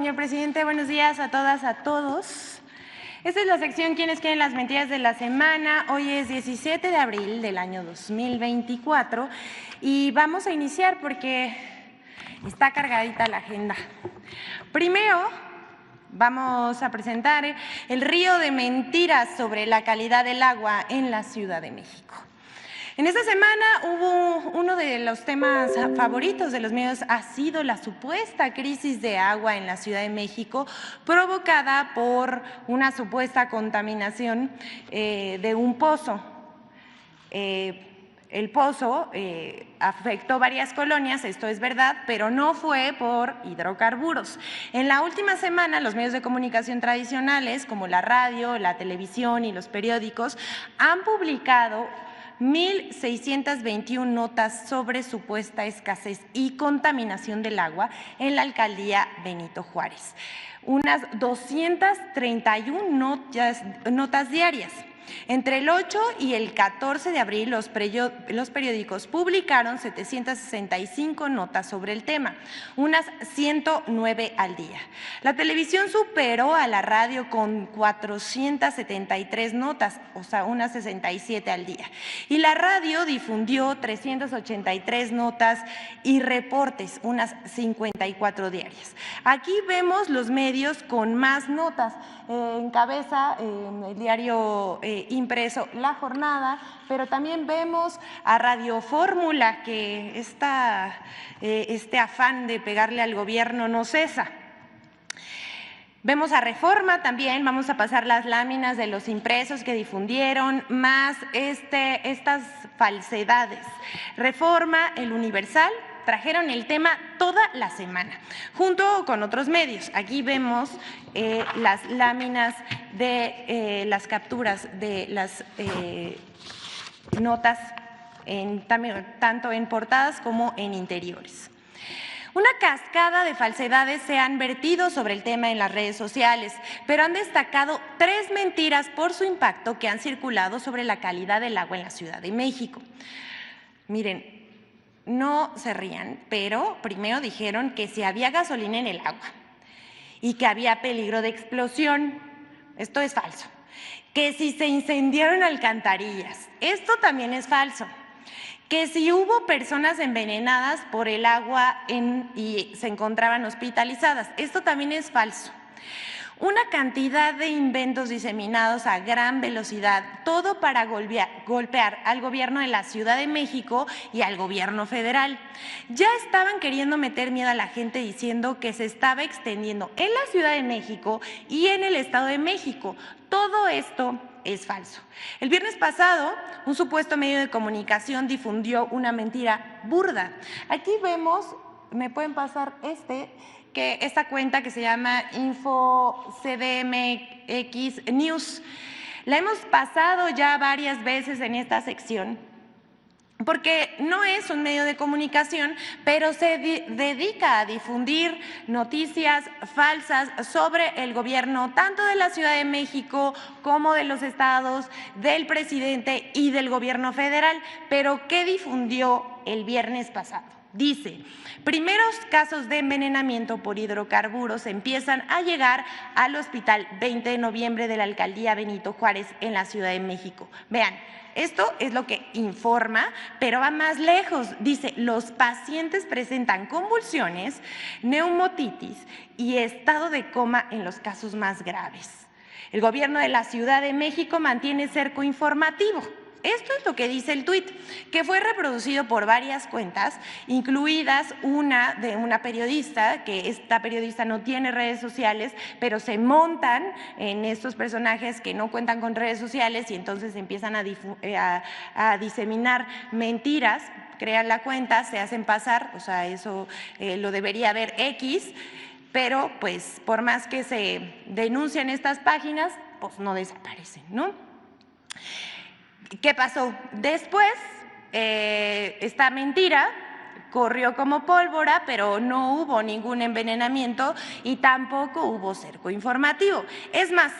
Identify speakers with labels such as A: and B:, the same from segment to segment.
A: señor presidente. Buenos días a todas, a todos. Esta es la sección ¿Quiénes quieren las mentiras de la semana? Hoy es 17 de abril del año 2024 y vamos a iniciar porque está cargadita la agenda. Primero, vamos a presentar el río de mentiras sobre la calidad del agua en la Ciudad de México. En esta semana hubo uno de los temas favoritos de los medios, ha sido la supuesta crisis de agua en la Ciudad de México provocada por una supuesta contaminación de un pozo. El pozo afectó varias colonias, esto es verdad, pero no fue por hidrocarburos. En la última semana, los medios de comunicación tradicionales, como la radio, la televisión y los periódicos, han publicado 1,621 notas sobre supuesta escasez y contaminación del agua en la alcaldía Benito Juárez. Unas 231 notas diarias. Entre el 8 y el 14 de abril, los periódicos publicaron 765 notas sobre el tema, unas 109 al día. La televisión superó a la radio con 473 notas, o sea, unas 67 al día. Y la radio difundió 383 notas y reportes, unas 54 diarias. Aquí vemos los medios con más notas. Encabeza el diario impreso La Jornada, pero también vemos a Radio Fórmula, que este afán de pegarle al gobierno no cesa. Vemos a Reforma también, vamos a pasar las láminas de los impresos que difundieron, más estas falsedades. Reforma, El Universal, trajeron el tema toda la semana, junto con otros medios. Aquí vemos las láminas de las capturas de las notas, tanto en portadas como en interiores. Una cascada de falsedades se han vertido sobre el tema en las redes sociales, pero han destacado 3 mentiras por su impacto que han circulado sobre la calidad del agua en la Ciudad de México. Miren, no se rían, pero primero dijeron que si había gasolina en el agua y que había peligro de explosión. Esto es falso. Que si se incendiaron alcantarillas. Esto también es falso. Que si hubo personas envenenadas por el agua y se encontraban hospitalizadas. Esto también es falso. Una cantidad de inventos diseminados a gran velocidad, todo para golpear al gobierno de la Ciudad de México y al gobierno federal. Ya estaban queriendo meter miedo a la gente diciendo que se estaba extendiendo en la Ciudad de México y en el Estado de México. Todo esto es falso. El viernes pasado, un supuesto medio de comunicación difundió una mentira burda. Aquí vemos, me pueden pasar que esta cuenta que se llama InfoCDMX News. La hemos pasado ya varias veces en esta sección porque no es un medio de comunicación, pero se dedica a difundir noticias falsas sobre el gobierno, tanto de la Ciudad de México como de los estados, del presidente y del gobierno federal. Pero ¿qué difundió el viernes pasado? Dice, primeros casos de envenenamiento por hidrocarburos empiezan a llegar al hospital 20 de noviembre de la alcaldía Benito Juárez en la Ciudad de México. Vean, esto es lo que informa, pero va más lejos. Dice, los pacientes presentan convulsiones, neumotitis y estado de coma en los casos más graves. El gobierno de la Ciudad de México mantiene cerco informativo. Esto es lo que dice el tuit, que fue reproducido por varias cuentas, incluidas una de una periodista, que esta periodista no tiene redes sociales, pero se montan en estos personajes que no cuentan con redes sociales y entonces empiezan a diseminar mentiras, crean la cuenta, se hacen pasar, o sea, eso lo debería ver X, pero pues por más que se denuncian estas páginas, pues no desaparecen, ¿no? ¿Qué pasó? Después, esta mentira corrió como pólvora, pero no hubo ningún envenenamiento y tampoco hubo cerco informativo. Es más,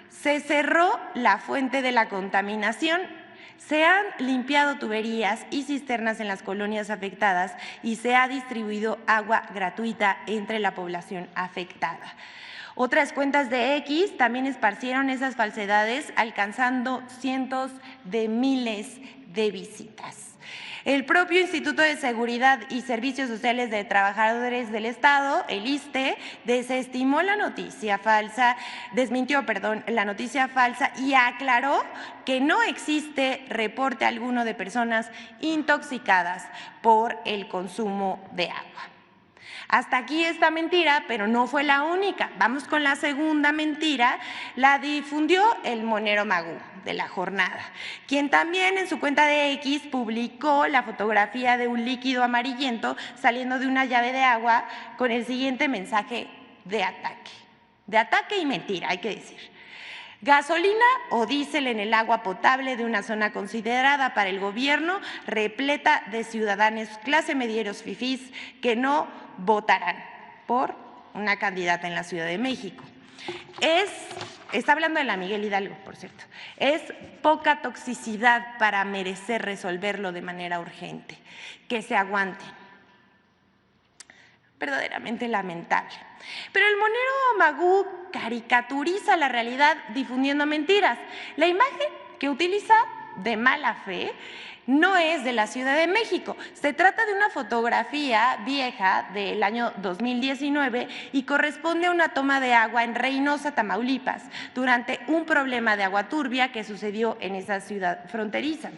A: se cerró la fuente de la contaminación Se han limpiado tuberías y cisternas en las colonias afectadas y se ha distribuido agua gratuita entre la población afectada. Otras cuentas de X también esparcieron esas falsedades, alcanzando cientos de miles de visitas. El propio Instituto de Seguridad y Servicios Sociales de Trabajadores del Estado, el ISSSTE, desmintió la noticia falsa y aclaró que no existe reporte alguno de personas intoxicadas por el consumo de agua. Hasta aquí esta mentira, pero no fue la única. Vamos con la segunda mentira, la difundió el Monero Magú de La Jornada, quien también en su cuenta de X publicó la fotografía de un líquido amarillento saliendo de una llave de agua con el siguiente mensaje de ataque y mentira, hay que decir. Gasolina o diésel en el agua potable de una zona considerada para el gobierno repleta de ciudadanos clase medieros fifís que no votarán por una candidata en la Ciudad de México. Está hablando de la Miguel Hidalgo, por cierto. Es poca toxicidad para merecer resolverlo de manera urgente. Que se aguanten. Verdaderamente lamentable. Pero el Monero Magú caricaturiza la realidad difundiendo mentiras. La imagen que utiliza de mala fe no es de la Ciudad de México. Se trata de una fotografía vieja del año 2019 y corresponde a una toma de agua en Reynosa, Tamaulipas, durante un problema de agua turbia que sucedió en esa ciudad fronteriza.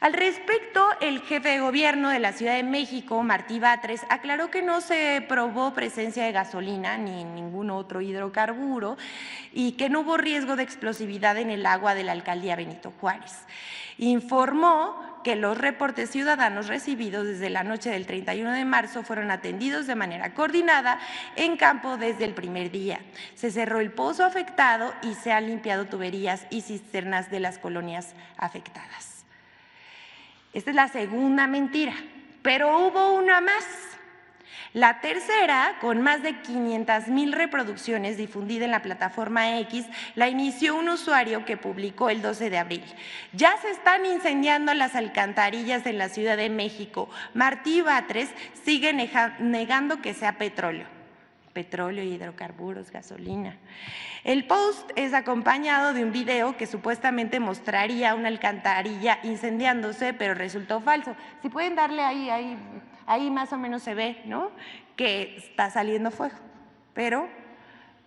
A: Al respecto, el jefe de gobierno de la Ciudad de México, Martí Batres, aclaró que no se probó presencia de gasolina ni ningún otro hidrocarburo y que no hubo riesgo de explosividad en el agua de la alcaldía Benito Juárez. Informó que los reportes ciudadanos recibidos desde la noche del 31 de marzo fueron atendidos de manera coordinada en campo desde el primer día. Se cerró el pozo afectado y se han limpiado tuberías y cisternas de las colonias afectadas. Esta es la segunda mentira, pero hubo una más. La tercera, con más de 500,000 reproducciones difundida en la plataforma X, la inició un usuario que publicó el 12 de abril. Ya se están incendiando las alcantarillas en la Ciudad de México. Martí Batres sigue negando que sea petróleo, hidrocarburos, gasolina. El post es acompañado de un video que supuestamente mostraría una alcantarilla incendiándose, pero resultó falso. Si pueden darle ahí más o menos se ve, ¿no?, que está saliendo fuego, pero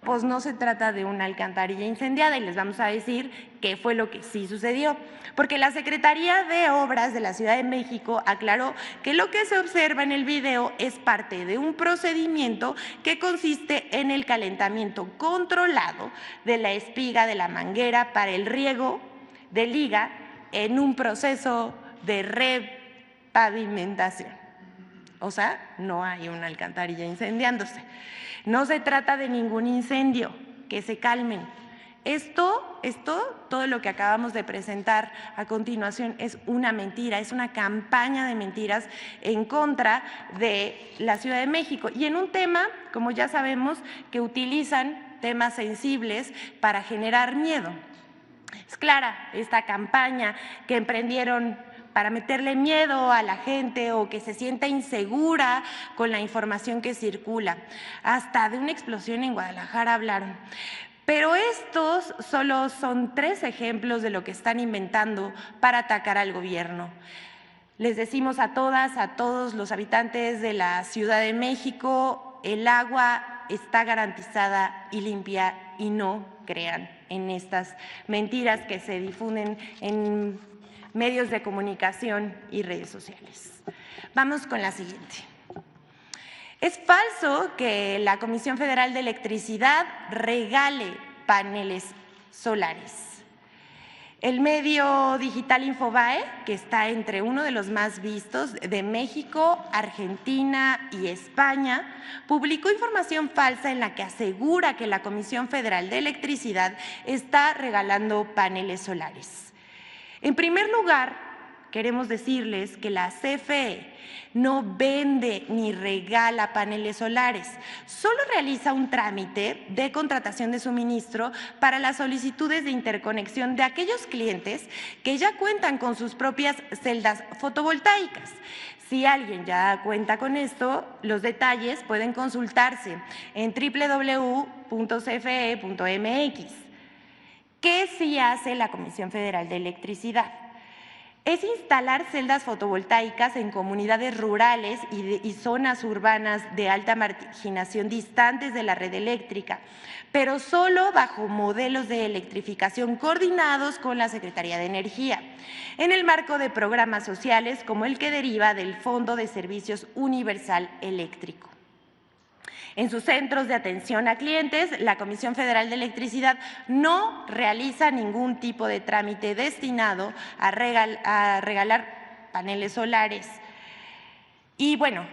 A: pues no se trata de una alcantarilla incendiada y les vamos a decir qué fue lo que sí sucedió. Porque la Secretaría de Obras de la Ciudad de México aclaró que lo que se observa en el video es parte de un procedimiento que consiste en el calentamiento controlado de la espiga de la manguera para el riego de liga en un proceso de repavimentación. O sea, no hay una alcantarilla incendiándose. No se trata de ningún incendio, que se calmen. Todo lo que acabamos de presentar a continuación es una mentira, es una campaña de mentiras en contra de la Ciudad de México. Y en un tema, como ya sabemos, que utilizan temas sensibles para generar miedo. Es clara esta campaña que emprendieron para meterle miedo a la gente o que se sienta insegura con la información que circula. Hasta de una explosión en Guadalajara hablaron. Pero estos solo son 3 ejemplos de lo que están inventando para atacar al gobierno. Les decimos a todas, a todos los habitantes de la Ciudad de México, el agua está garantizada y limpia y no crean en estas mentiras que se difunden en medios de comunicación y redes sociales. Vamos con la siguiente. Es falso que la Comisión Federal de Electricidad regale paneles solares. El medio digital Infobae, que está entre uno de los más vistos de México, Argentina y España, publicó información falsa en la que asegura que la Comisión Federal de Electricidad está regalando paneles solares. En primer lugar, queremos decirles que la CFE no vende ni regala paneles solares, solo realiza un trámite de contratación de suministro para las solicitudes de interconexión de aquellos clientes que ya cuentan con sus propias celdas fotovoltaicas. Si alguien ya cuenta con esto, los detalles pueden consultarse en www.cfe.mx. ¿Qué sí hace la Comisión Federal de Electricidad? Es instalar celdas fotovoltaicas en comunidades rurales y zonas urbanas de alta marginación distantes de la red eléctrica, pero solo bajo modelos de electrificación coordinados con la Secretaría de Energía, en el marco de programas sociales como el que deriva del Fondo de Servicios Universal Eléctrico. En sus centros de atención a clientes, la Comisión Federal de Electricidad no realiza ningún tipo de trámite destinado a regalar paneles solares. Y bueno,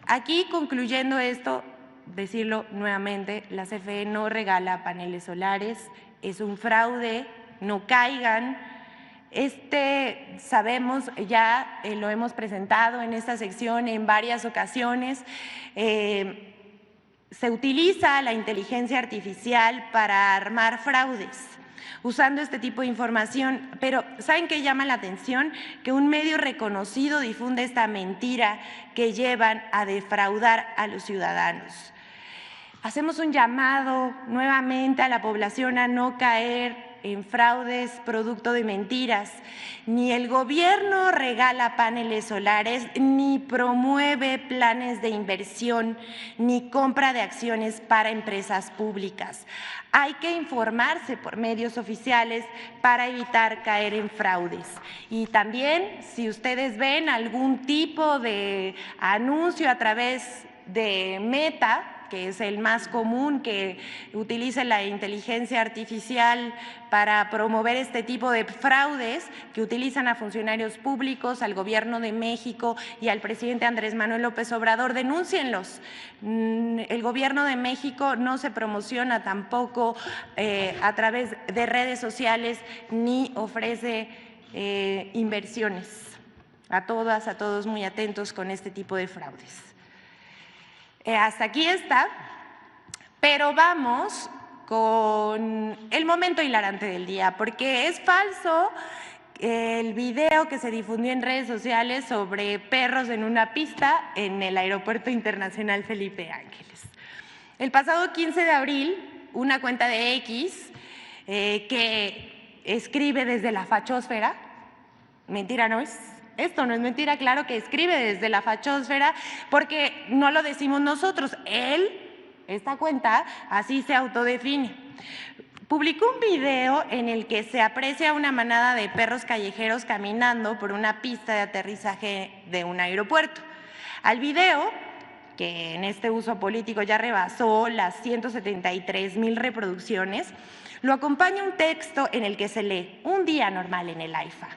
A: aquí concluyendo esto, decirlo nuevamente, la CFE no regala paneles solares, es un fraude, no caigan. Sabemos, ya lo hemos presentado en esta sección en varias ocasiones, se utiliza la inteligencia artificial para armar fraudes usando este tipo de información, pero ¿saben qué llama la atención? Que un medio reconocido difunde esta mentira que llevan a defraudar a los ciudadanos. Hacemos un llamado nuevamente a la población a no caer en fraudes producto de mentiras. Ni el gobierno regala paneles solares, ni promueve planes de inversión, ni compra de acciones para empresas públicas. Hay que informarse por medios oficiales para evitar caer en fraudes. Y también, si ustedes ven algún tipo de anuncio a través de Meta, que es el más común, que utilice la inteligencia artificial para promover este tipo de fraudes, que utilizan a funcionarios públicos, al Gobierno de México y al presidente Andrés Manuel López Obrador, denúncienlos. El Gobierno de México no se promociona tampoco a través de redes sociales ni ofrece inversiones. A todas, a todos muy atentos con este tipo de fraudes. Hasta aquí está, pero vamos con el momento hilarante del día, porque es falso el video que se difundió en redes sociales sobre perros en una pista en el Aeropuerto Internacional Felipe Ángeles. El pasado 15 de abril, una cuenta de X que escribe desde la fachósfera, mentira no es, esto no es mentira, claro que escribe desde la fachósfera porque no lo decimos nosotros, esta cuenta, así se autodefine. Publicó un video en el que se aprecia una manada de perros callejeros caminando por una pista de aterrizaje de un aeropuerto. Al video, que en este uso político ya rebasó las 173,000 reproducciones, lo acompaña un texto en el que se lee "Un día normal en el AIFA",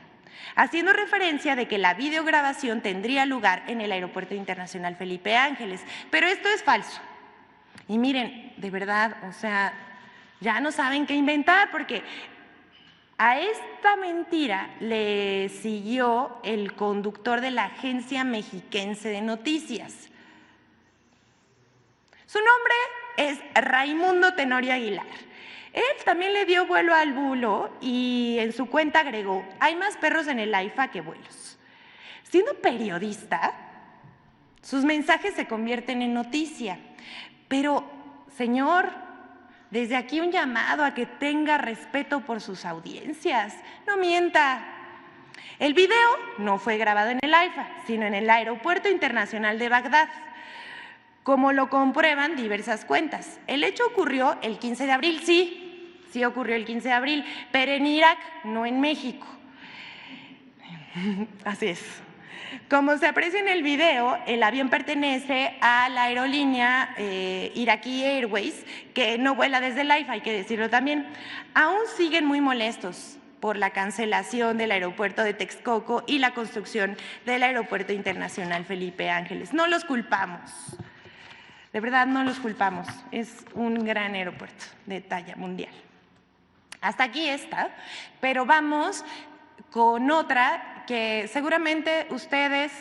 A: haciendo referencia de que la videograbación tendría lugar en el Aeropuerto Internacional Felipe Ángeles. Pero esto es falso. Y miren, de verdad, o sea, ya no saben qué inventar, porque a esta mentira le siguió el conductor de la Agencia Mexiquense de Noticias. Su nombre es Raimundo Tenorio Aguilar. Él también le dio vuelo al bulo y en su cuenta agregó: "Hay más perros en el AIFA que vuelos". Siendo periodista, sus mensajes se convierten en noticia. Pero, señor, desde aquí un llamado a que tenga respeto por sus audiencias. No mienta. El video no fue grabado en el AIFA, sino en el Aeropuerto Internacional de Bagdad, como lo comprueban diversas cuentas. El hecho ocurrió el 15 de abril, sí ocurrió el 15 de abril, pero en Irak, no en México. Así es. Como se aprecia en el video, el avión pertenece a la aerolínea Iraqi Airways, que no vuela desde el AIFA, hay que decirlo también. Aún siguen muy molestos por la cancelación del aeropuerto de Texcoco y la construcción del Aeropuerto Internacional Felipe Ángeles. No los culpamos. De verdad, no los culpamos. Es un gran aeropuerto de talla mundial. Hasta aquí está, pero vamos con otra que seguramente ustedes,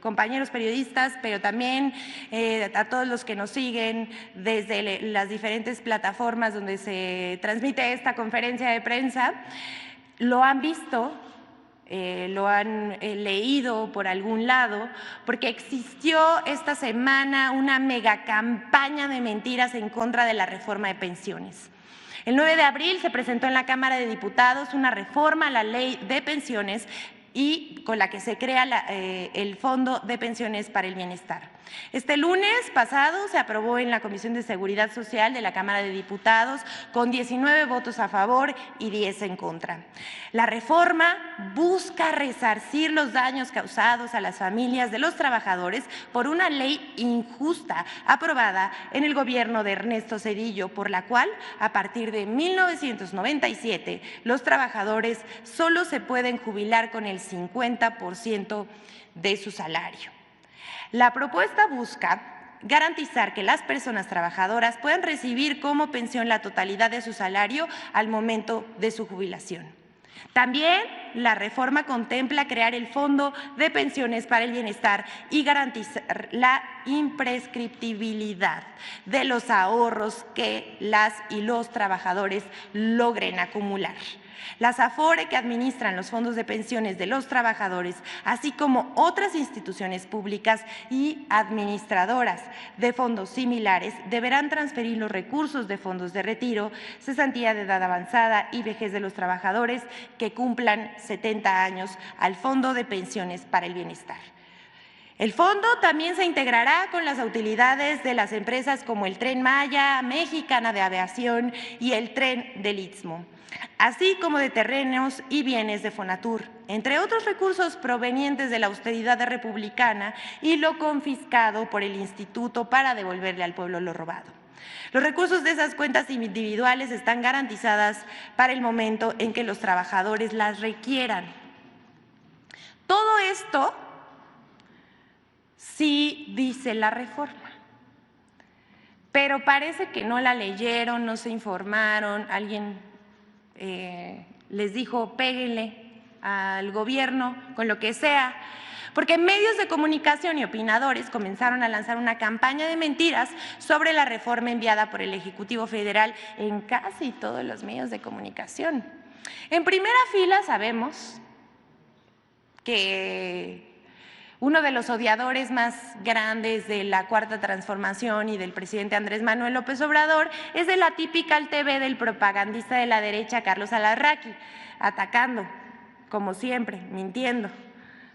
A: compañeros periodistas, pero también a todos los que nos siguen desde las diferentes plataformas donde se transmite esta conferencia de prensa, lo han visto, lo han leído por algún lado, porque existió esta semana una mega campaña de mentiras en contra de la reforma de pensiones. El 9 de abril se presentó en la Cámara de Diputados una reforma a la Ley de Pensiones y con la que se crea el Fondo de Pensiones para el Bienestar. Este lunes pasado se aprobó en la Comisión de Seguridad Social de la Cámara de Diputados con 19 votos a favor y 10 en contra. La reforma busca resarcir los daños causados a las familias de los trabajadores por una ley injusta aprobada en el gobierno de Ernesto Zedillo, por la cual a partir de 1997 los trabajadores solo se pueden jubilar con el 50% de su salario. La propuesta busca garantizar que las personas trabajadoras puedan recibir como pensión la totalidad de su salario al momento de su jubilación. También la reforma contempla crear el Fondo de Pensiones para el Bienestar y garantizar la imprescriptibilidad de los ahorros que las y los trabajadores logren acumular. Las AFORE que administran los fondos de pensiones de los trabajadores, así como otras instituciones públicas y administradoras de fondos similares, deberán transferir los recursos de fondos de retiro, cesantía de edad avanzada y vejez de los trabajadores que cumplan 70 años al Fondo de Pensiones para el Bienestar. El fondo también se integrará con las utilidades de las empresas como el Tren Maya, Mexicana de Aviación y el Tren del Istmo, así como de terrenos y bienes de Fonatur, entre otros recursos provenientes de la austeridad republicana y lo confiscado por el Instituto para devolverle al pueblo lo robado. Los recursos de esas cuentas individuales están garantizadas para el momento en que los trabajadores las requieran. Todo esto sí dice la reforma, pero parece que no la leyeron, no se informaron, alguien les dijo péguenle al gobierno con lo que sea, porque medios de comunicación y opinadores comenzaron a lanzar una campaña de mentiras sobre la reforma enviada por el Ejecutivo Federal en casi todos los medios de comunicación. En primera fila sabemos que uno de los odiadores más grandes de la Cuarta Transformación y del presidente Andrés Manuel López Obrador es de la típica TV del propagandista de la derecha, Carlos Alarraqui, atacando, como siempre, mintiendo,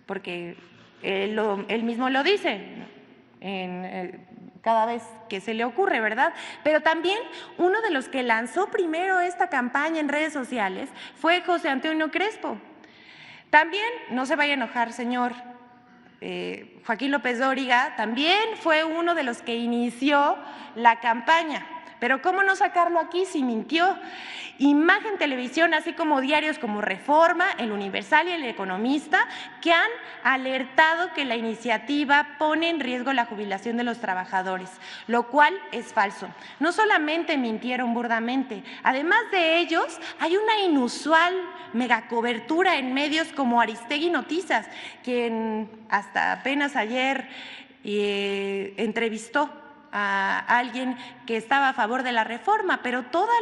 A: porque él mismo lo dice cada vez que se le ocurre, ¿verdad? Pero también uno de los que lanzó primero esta campaña en redes sociales fue José Antonio Crespo. También, no se vaya a enojar, señor Joaquín López Dóriga, también fue uno de los que inició la campaña. Pero ¿cómo no sacarlo aquí si mintió? Imagen Televisión, así como diarios como Reforma, El Universal y El Economista, que han alertado que la iniciativa pone en riesgo la jubilación de los trabajadores, lo cual es falso. No solamente mintieron burdamente, además de ellos hay una inusual megacobertura en medios como Aristegui Noticias, quien hasta apenas ayer entrevistó a alguien que estaba a favor de la reforma, pero todas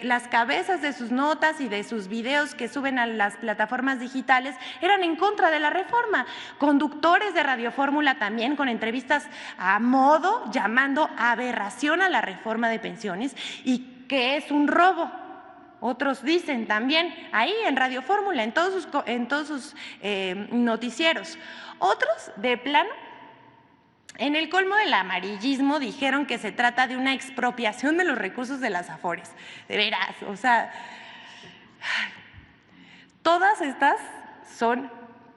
A: las cabezas de sus notas y de sus videos que suben a las plataformas digitales eran en contra de la reforma. Conductores de Radio Fórmula también con entrevistas a modo, llamando aberración a la reforma de pensiones y que es un robo. Otros dicen también ahí en Radio Fórmula, en todos sus noticieros. Otros de plano, en el colmo del amarillismo, dijeron que se trata de una expropiación de los recursos de las AFORES. De veras, o sea, todas estas son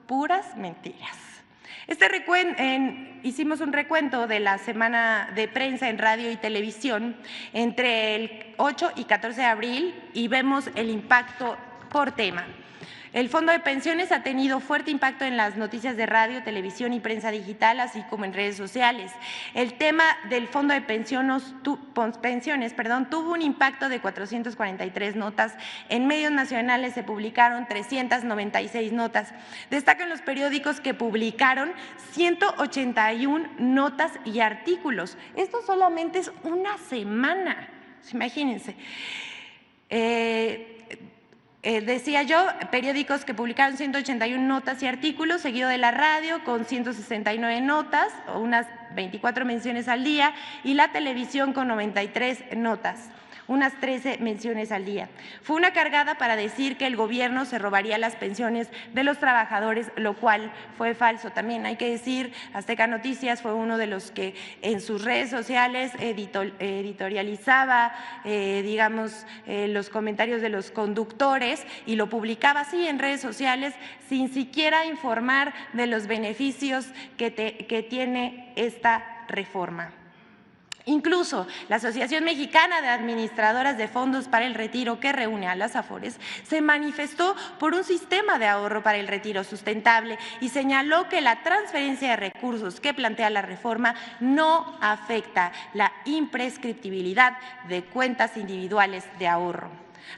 A: puras mentiras. Hicimos un recuento de la semana de prensa en radio y televisión entre el 8 y 14 de abril y vemos el impacto por tema. El Fondo de Pensiones ha tenido fuerte impacto en las noticias de radio, televisión y prensa digital, así como en redes sociales. El tema del Fondo de Pensiones tuvo un impacto de 443 notas. En medios nacionales se publicaron 396 notas. Destacan los periódicos que publicaron 181 notas y artículos. Esto solamente es una semana, imagínense. Decía yo, periódicos que publicaron 181 notas y artículos, seguido de la radio con 169 notas, o unas 24 menciones al día, y la televisión con 93 notas, unas 13 menciones al día. Fue una cargada para decir que el gobierno se robaría las pensiones de los trabajadores, lo cual fue falso. También hay que decir, Azteca Noticias fue uno de los que en sus redes sociales editorializaba, los comentarios de los conductores y lo publicaba así en redes sociales sin siquiera informar de los beneficios que tiene esta reforma. Incluso la Asociación Mexicana de Administradoras de Fondos para el Retiro, que reúne a las AFORES, se manifestó por un sistema de ahorro para el retiro sustentable y señaló que la transferencia de recursos que plantea la reforma no afecta la imprescriptibilidad de cuentas individuales de ahorro.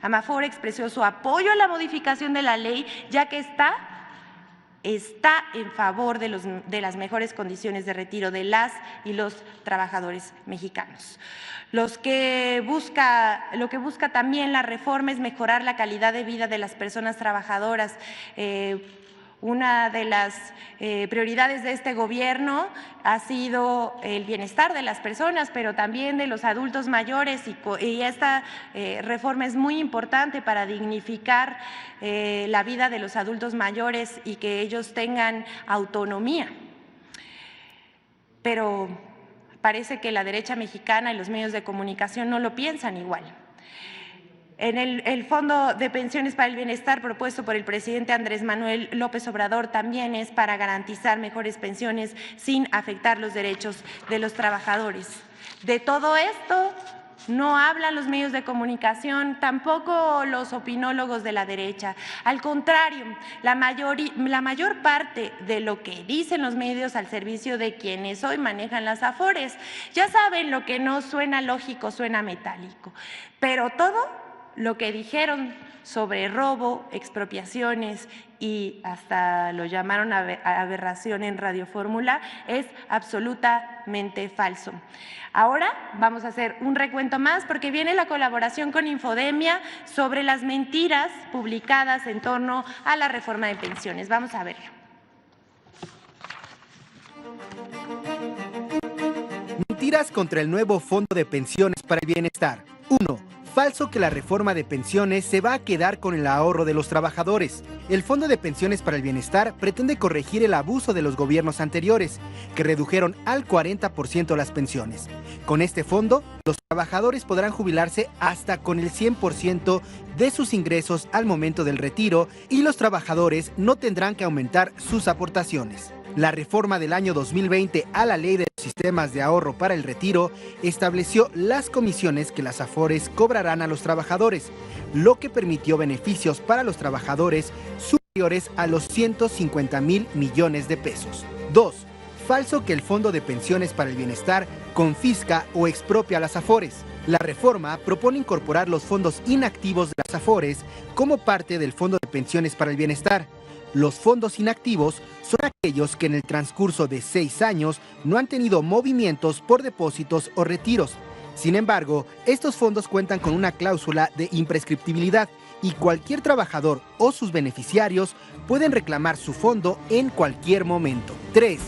A: Amafor expresó su apoyo a la modificación de la ley, ya que está en favor de las mejores condiciones de retiro de las y los trabajadores mexicanos. Lo que busca también la reforma es mejorar la calidad de vida de las personas trabajadoras. Una de las prioridades de este gobierno ha sido el bienestar de las personas, pero también de los adultos mayores, y esta reforma es muy importante para dignificar la vida de los adultos mayores y que ellos tengan autonomía. Pero parece que la derecha mexicana y los medios de comunicación no lo piensan igual. En el Fondo de Pensiones para el Bienestar propuesto por el presidente Andrés Manuel López Obrador también es para garantizar mejores pensiones sin afectar los derechos de los trabajadores. De todo esto no hablan los medios de comunicación, tampoco los opinólogos de la derecha. Al contrario, la mayor parte de lo que dicen los medios al servicio de quienes hoy manejan las AFORES, ya saben, lo que no suena lógico, suena metálico. Pero todo lo que dijeron sobre robo, expropiaciones y hasta lo llamaron aberración en Radio Fórmula es absolutamente falso. Ahora vamos a hacer un recuento más porque viene la colaboración con Infodemia sobre las mentiras publicadas en torno a la reforma de pensiones. Vamos a verlo.
B: Mentiras contra el nuevo Fondo de Pensiones para el Bienestar. 1. Falso que la reforma de pensiones se va a quedar con el ahorro de los trabajadores. El Fondo de Pensiones para el Bienestar pretende corregir el abuso de los gobiernos anteriores, que redujeron al 40% las pensiones. Con este fondo, los trabajadores podrán jubilarse hasta con el 100% de sus ingresos al momento del retiro y los trabajadores no tendrán que aumentar sus aportaciones. La reforma del año 2020 a la Ley de los Sistemas de Ahorro para el Retiro estableció las comisiones que las AFORES cobrarán a los trabajadores, lo que permitió beneficios para los trabajadores superiores a los 150,000 millones de pesos. 2. Falso que el Fondo de Pensiones para el Bienestar confisca o expropia a las AFORES. La reforma propone incorporar los fondos inactivos de las AFORES como parte del Fondo de Pensiones para el Bienestar. Los fondos inactivos son aquellos que en el transcurso de 6 años no han tenido movimientos por depósitos o retiros. Sin embargo, estos fondos cuentan con una cláusula de imprescriptibilidad y cualquier trabajador o sus beneficiarios pueden reclamar su fondo en cualquier momento. 3.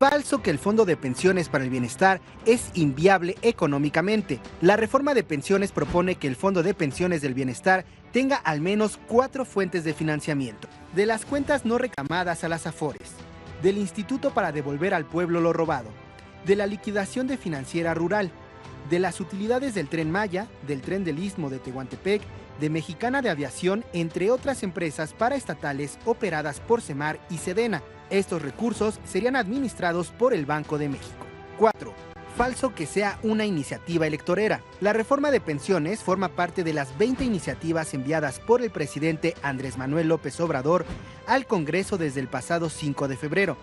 B: Falso que el Fondo de Pensiones para el Bienestar es inviable económicamente. La reforma de pensiones propone que el Fondo de Pensiones del Bienestar tenga al menos 4 fuentes de financiamiento. De las cuentas no reclamadas a las AFORES, del Instituto para devolver al pueblo lo robado, de la liquidación de Financiera Rural, de las utilidades del Tren Maya, del Tren del Istmo de Tehuantepec, de Mexicana de Aviación, entre otras empresas paraestatales operadas por Semar y Sedena. Estos recursos serían administrados por el Banco de México. 4. falso que sea una iniciativa electorera. La reforma de pensiones forma parte de las 20 iniciativas enviadas por el presidente Andrés Manuel López Obrador al Congreso desde el pasado 5 de febrero,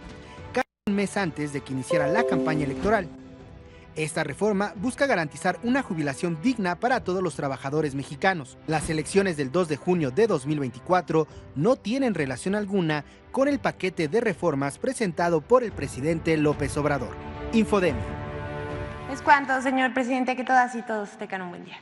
B: casi un mes antes de que iniciara la campaña electoral. Esta reforma busca garantizar una jubilación digna para todos los trabajadores mexicanos. Las elecciones del 2 de junio de 2024 no tienen relación alguna con el paquete de reformas presentado por el presidente López Obrador. Infodemia.
A: Es cuanto, señor presidente, que todas y todos tengan un buen día.